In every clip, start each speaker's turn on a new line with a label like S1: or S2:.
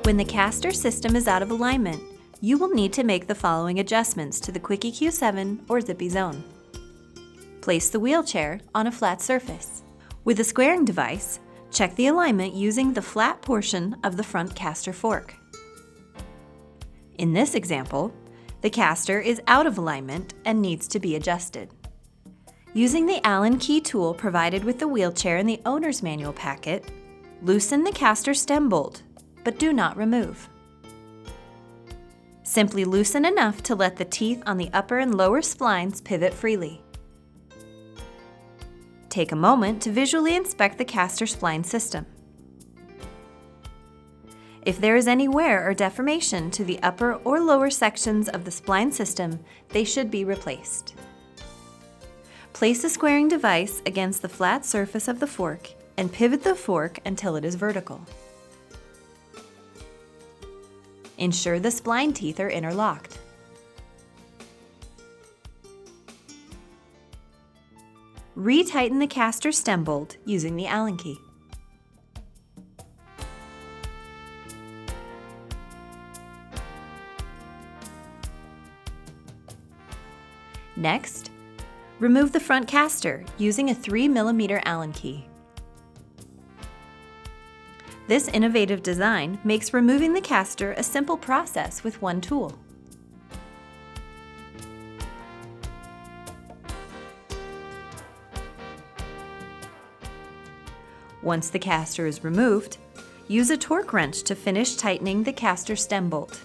S1: When the caster system is out of alignment, you will need to make the following adjustments to the Quickie Q7 or Zippy Zone. Place the wheelchair on a flat surface. With a squaring device, check the alignment using the flat portion of the front caster fork. In this example, the caster is out of alignment and needs to be adjusted. Using the Allen key tool provided with the wheelchair in the owner's manual packet, loosen the caster stem bolt, but do not remove. Simply loosen enough to let the teeth on the upper and lower splines pivot freely. Take a moment to visually inspect the caster spline system. If there is any wear or deformation to the upper or lower sections of the spline system, they should be replaced. Place a squaring device against the flat surface of the fork and pivot the fork until it is vertical. Ensure the spline teeth are interlocked. Retighten the caster stem bolt using the Allen key. Next, remove the front caster using a 3mm Allen key. This innovative design makes removing the caster a simple process with one tool. Once the caster is removed, use a torque wrench to finish tightening the caster stem bolt.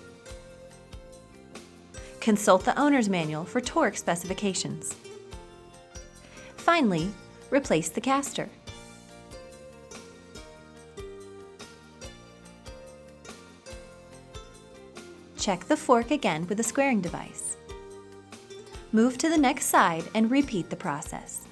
S1: Consult the owner's manual for torque specifications. Finally, replace the caster. Check the fork again with a squaring device. Move to the next side and repeat the process.